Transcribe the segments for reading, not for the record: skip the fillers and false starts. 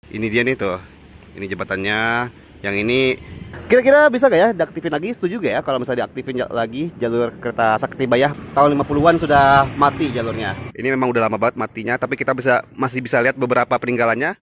Ini dia nih tuh. Ini jembatannya. Yang ini kira-kira bisa gak ya diaktifin lagi? Setuju gak ya kalau misalnya diaktifin lagi jalur kereta Sakti Bayah? Tahun 50-an sudah mati jalurnya. Ini memang udah lama banget matinya, tapi kita masih bisa lihat beberapa peninggalannya.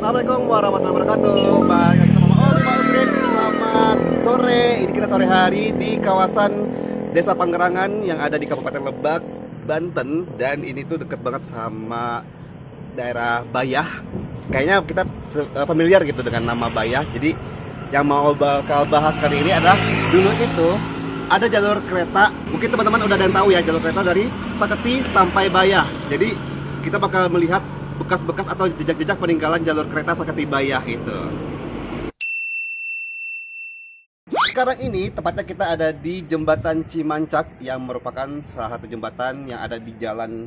Assalamualaikum warahmatullahi wabarakatuh. Balik lagi sama Om Aldrin. Selamat sore. Ini kita sore hari di kawasan Desa Panggerangan yang ada di Kabupaten Lebak, Banten. Dan ini tuh deket banget sama daerah Bayah. Kayaknya kita familiar gitu dengan nama Bayah. Jadi yang mau bakal bahas kali ini adalah dulu itu ada jalur kereta. Mungkin teman-teman udah ada yang tahu ya, jalur kereta dari Saketi sampai Bayah. Jadi kita bakal melihat bekas-bekas atau jejak-jejak peninggalan jalur kereta Saketi Bayah itu. Sekarang ini tepatnya kita ada di Jembatan Cimancak yang merupakan salah satu jembatan yang ada di jalan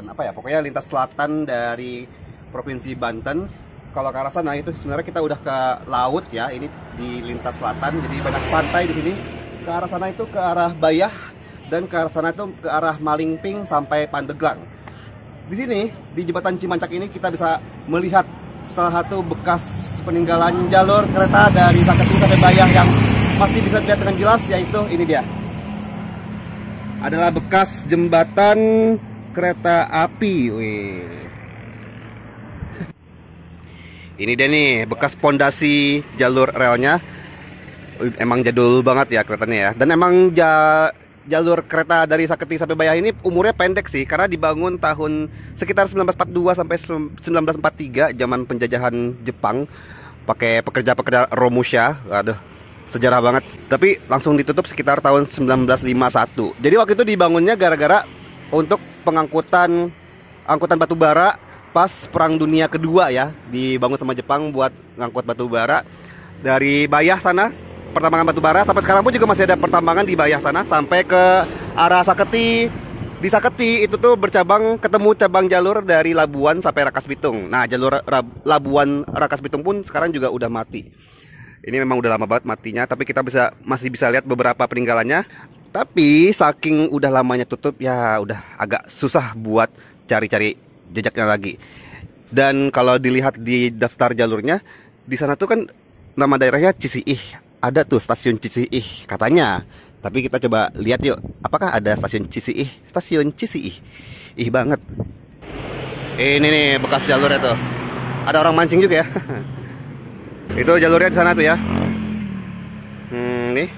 apa ya? Pokoknya lintas selatan dari Provinsi Banten. Kalau ke arah sana itu sebenarnya kita udah ke laut ya. Ini di lintas selatan, jadi banyak pantai di sini. Ke arah sana itu ke arah Bayah dan ke arah sana itu ke arah Malingping sampai Pandeglang. Di sini, di Jembatan Cimancak ini kita bisa melihat salah satu bekas peninggalan jalur kereta dari Saketi sampai Bayah yang masih bisa dilihat dengan jelas, yaitu ini dia. Adalah bekas jembatan kereta api. Wih. Ini dia nih, bekas pondasi jalur relnya. Emang jadul banget ya keretanya ya. Dan emang jalur kereta dari Saketi sampai Bayah ini umurnya pendek sih, karena dibangun tahun sekitar 1942 sampai 1943, zaman penjajahan Jepang, pakai pekerja-pekerja Romusha. Aduh, sejarah banget. Tapi langsung ditutup sekitar tahun 1951. Jadi waktu itu dibangunnya gara-gara untuk angkutan batu bara pas Perang Dunia Kedua ya, dibangun sama Jepang buat ngangkut batu bara dari Bayah sana. Pertambangan batu bara sampai sekarang pun juga masih ada pertambangan di Bayah sana sampai ke arah Saketi. Di Saketi itu tuh ketemu cabang jalur dari Labuan sampai Rangkas Bitung. Nah, jalur Labuan Rangkas Bitung pun sekarang juga udah mati. Ini memang udah lama banget matinya, tapi kita masih bisa lihat beberapa peninggalannya. Tapi saking udah lamanya tutup ya udah agak susah buat cari-cari jejaknya lagi. Dan kalau dilihat di daftar jalurnya, di sana tuh kan nama daerahnya Cisiih. Ada tuh stasiun Cisiih katanya. Tapi kita coba lihat yuk, apakah ada stasiun Cisiih? Stasiun Cisiih. Ih banget. Ini nih bekas jalurnya tuh. Ada orang mancing juga ya. Itu jalurnya di sana tuh ya. Nih.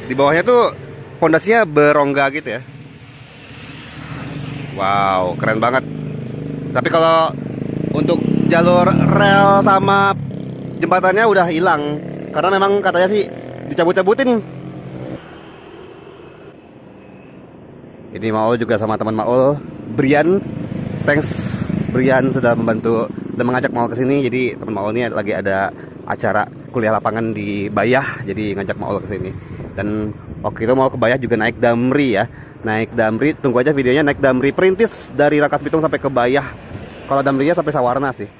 Di bawahnya tuh pondasinya berongga gitu ya. Wow, keren banget. Tapi kalau untuk jalur rel sama jembatannya udah hilang, karena memang katanya sih dicabut-cabutin. Ini Maul juga sama teman Maul, Brian. Thanks Brian sudah membantu dan mengajak Maul ke sini. Jadi teman Maul ini lagi ada acara kuliah lapangan di Bayah, jadi ngajak Maul ke sini. Dan waktu itu mau ke Bayah juga naik Damri ya. Naik Damri, tunggu aja videonya, naik Damri perintis dari Rangkas Bitung sampai ke Bayah. Kalau Damrinya sampai Sawarna sih.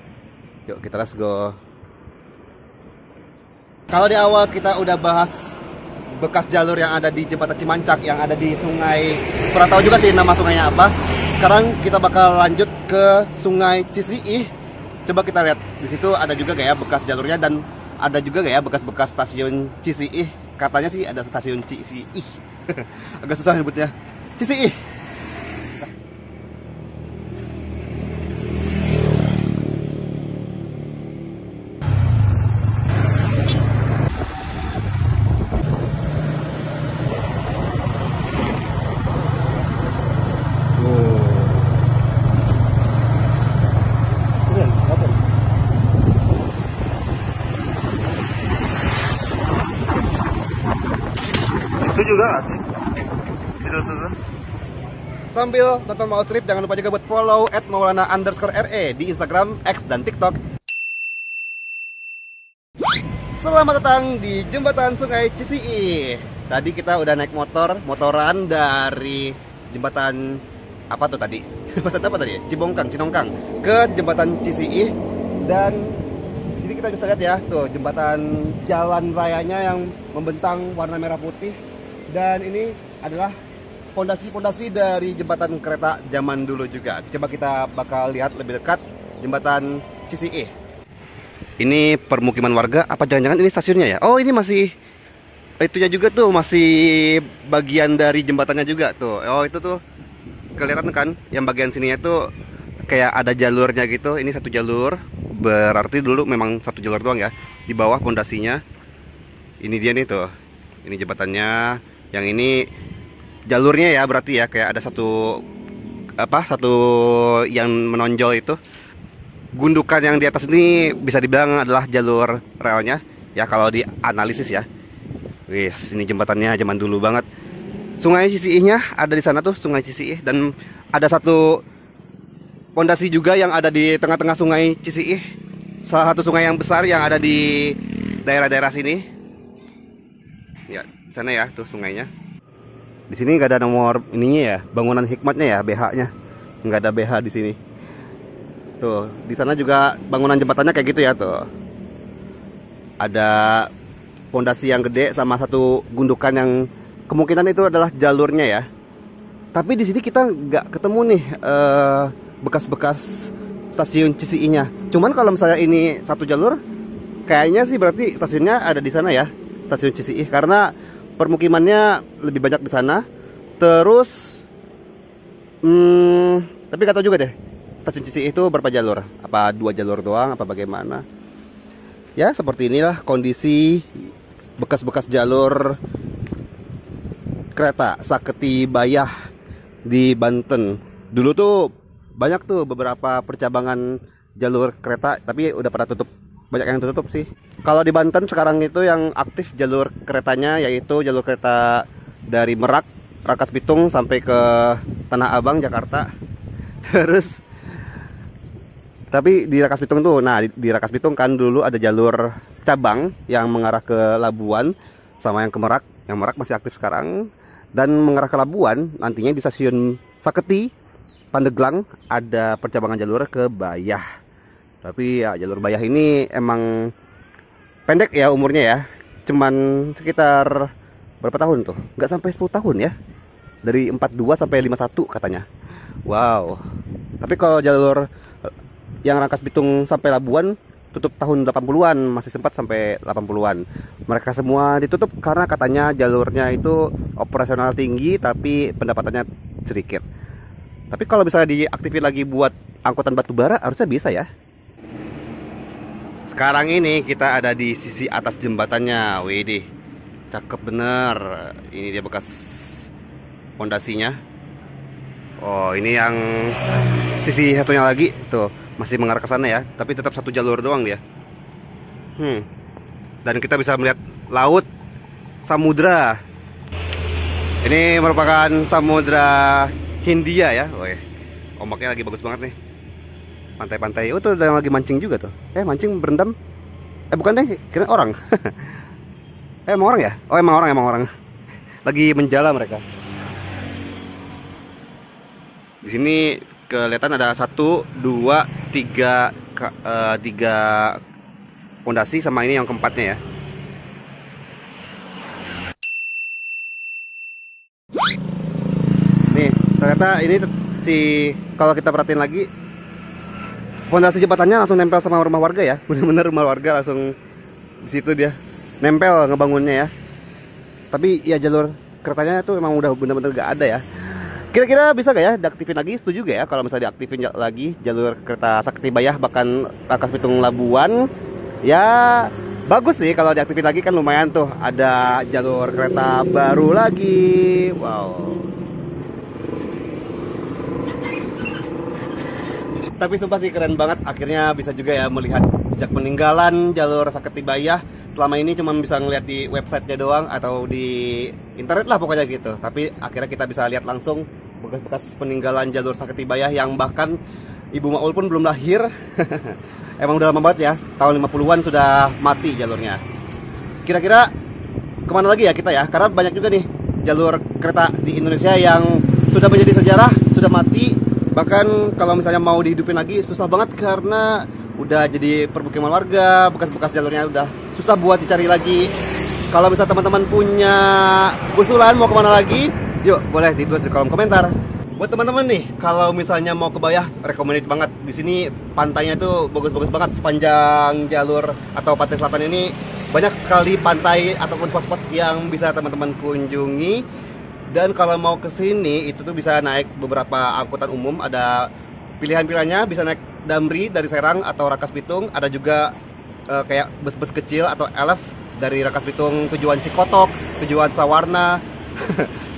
Yuk kita let's go. Kalau di awal kita udah bahas bekas jalur yang ada di Jembatan Cimancak yang ada di sungai, kurang tahu juga sih nama sungainya apa. Sekarang kita bakal lanjut ke Sungai Cisiih. Coba kita lihat di situ ada juga gak ya bekas jalurnya, dan ada juga gak ya bekas-bekas stasiun Cisiih. Katanya sih ada stasiun Cisiih. Agak susah nyebutnya. Cisiih. Itu juga sih. Itu. Sambil nonton Mau Strip, jangan lupa juga buat follow @maulana_re di Instagram, X, dan TikTok. Selamat datang di Jembatan Sungai Cisiih. Tadi kita udah naik motoran dari jembatan apa tuh tadi? Jembatan apa tadi? Cinongkang ke Jembatan Cisiih. Dan di sini kita bisa lihat ya, tuh jembatan jalan rayanya yang membentang warna merah putih. Dan ini adalah pondasi-pondasi dari jembatan kereta zaman dulu juga. Coba kita bakal lihat lebih dekat jembatan Cicie. Ini permukiman warga, apa jangan-jangan ini stasiunnya ya? Oh, ini masih itunya juga tuh, masih bagian dari jembatannya juga tuh. Oh, itu tuh kelihatan kan, yang bagian sininya tuh kayak ada jalurnya gitu. Ini satu jalur, berarti dulu memang satu jalur doang ya. Di bawah pondasinya, ini dia nih tuh. Ini jembatannya, yang ini jalurnya ya, berarti ya kayak ada satu yang menonjol itu. Gundukan yang di atas ini bisa dibilang adalah jalur relnya ya kalau dianalisis ya. Wis, ini jembatannya zaman dulu banget. Sungai Cicie-nya ada di sana tuh, Sungai Cicie, dan ada satu pondasi juga yang ada di tengah-tengah Sungai Cicie. Salah satu sungai yang besar yang ada di daerah-daerah sini. Ya, sana ya tuh sungainya. Di sini nggak ada nomor ininya ya, bangunan hikmatnya ya, BH-nya. Nggak ada BH di sini. Tuh, di sana juga bangunan jembatannya kayak gitu ya tuh. Ada pondasi yang gede sama satu gundukan yang kemungkinan itu adalah jalurnya ya. Tapi di sini kita nggak ketemu nih bekas-bekas stasiun Cicie-nya. Cuman kalau misalnya ini satu jalur, kayaknya sih berarti stasiunnya ada di sana ya, stasiun Cicie, karena permukimannya lebih banyak di sana. Terus, tapi nggak tahu juga deh, stasiun Cicie itu berapa jalur? Apa 2 jalur doang? Apa bagaimana? Ya seperti inilah kondisi bekas-bekas jalur kereta Saketi Bayah di Banten. Dulu tuh banyak tuh beberapa percabangan jalur kereta, tapi udah pada tutup. Banyak yang tutup sih. Kalau di Banten sekarang itu yang aktif jalur keretanya yaitu jalur kereta dari Merak, Rangkas Bitung sampai ke Tanah Abang, Jakarta. Terus tapi di Rangkas Bitung tuh, nah di Rangkas Bitung kan dulu ada jalur cabang yang mengarah ke Labuan sama yang ke Merak. Yang Merak masih aktif sekarang, dan mengarah ke Labuan nantinya di stasiun Saketi Pandeglang ada percabangan jalur ke Bayah. Tapi ya jalur Bayah ini emang pendek ya umurnya ya, cuman sekitar berapa tahun tuh? Nggak sampai 10 tahun ya, dari 42 sampai 51 katanya. Wow. Tapi kalau jalur yang Rangkas Bitung sampai Labuan tutup tahun 80-an, masih sempat sampai 80-an. Mereka semua ditutup karena katanya jalurnya itu operasional tinggi tapi pendapatannya sedikit. Tapi kalau misalnya diaktifin lagi buat angkutan batubara harusnya bisa ya. Sekarang ini kita ada di sisi atas jembatannya. Widih, cakep bener. Ini dia bekas pondasinya. Oh, ini yang sisi satunya lagi tuh masih mengarah ke sana ya, tapi tetap satu jalur doang dia. Dan kita bisa melihat laut, samudra. Ini merupakan Samudra Hindia ya. Oh, ombaknya lagi bagus banget nih. Pantai-pantai. Oh, tuh ada yang lagi mancing juga tuh. Mancing berendam. Bukan deh, kira orang. Emang orang ya? Oh, emang orang. Lagi menjala mereka. Di sini kelihatan ada 1, 2, 3 pondasi sama ini yang keempatnya ya. Nih, ternyata ini kalau kita perhatiin lagi, pondasi jembatannya langsung nempel sama rumah warga ya. Bener-bener rumah warga langsung di situ dia nempel ngebangunnya ya. Tapi ya jalur keretanya itu emang udah bener-bener gak ada ya. Kira-kira bisa gak ya diaktifin lagi? Setuju gak ya kalau misalnya diaktifin lagi jalur kereta Saketi Bayah bahkan Rangkas Bitung Labuan? Ya bagus sih kalau diaktifin lagi, kan lumayan tuh ada jalur kereta baru lagi. Wow. Tapi sumpah sih keren banget, akhirnya bisa juga ya melihat jejak peninggalan jalur Saketi Bayah. Selama ini cuma bisa ngeliat di websitenya doang atau di internet lah pokoknya gitu. Tapi akhirnya kita bisa lihat langsung bekas-bekas peninggalan jalur Saketi Bayah yang bahkan Ibu Maul pun belum lahir. Emang udah lama banget ya, tahun 50-an sudah mati jalurnya. Kira-kira kemana lagi ya kita ya? Karena banyak juga nih jalur kereta di Indonesia yang sudah menjadi sejarah, sudah mati. Bahkan kalau misalnya mau dihidupin lagi susah banget karena udah jadi permukiman warga, bekas-bekas jalurnya udah susah buat dicari lagi. Kalau bisa teman-teman punya usulan mau kemana lagi, yuk boleh ditulis di kolom komentar. Buat teman-teman nih, kalau misalnya mau ke Bayah, recommended banget. Di sini pantainya itu bagus-bagus banget. Sepanjang jalur atau pantai selatan ini banyak sekali pantai ataupun spot-spot yang bisa teman-teman kunjungi. Dan kalau mau ke sini itu tuh bisa naik beberapa angkutan umum. Ada pilihan-pilihannya, bisa naik Damri dari Serang atau Rangkas Bitung. Ada juga kayak bus-bus kecil atau elf dari Rangkas Bitung tujuan Cikotok, tujuan Sawarna.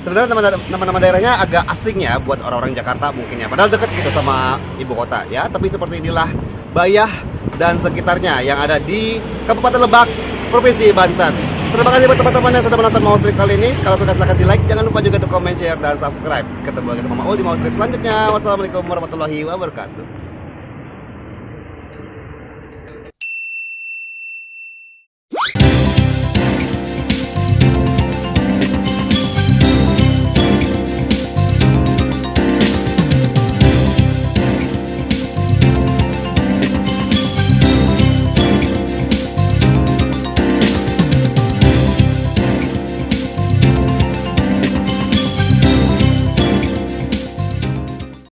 Sebenarnya nama-nama daerahnya agak asing ya buat orang-orang Jakarta mungkin ya. Padahal deket gitu sama ibu kota ya. Tapi seperti inilah Bayah dan sekitarnya yang ada di Kabupaten Lebak, Provinsi Banten. Terima kasih buat teman-teman yang sudah menonton Mau Trip kali ini. Kalau suka silahkan di like. Jangan lupa juga untuk komen, share, dan subscribe. Ketemu lagi sama Maul di Mau Trip selanjutnya. Wassalamualaikum warahmatullahi wabarakatuh.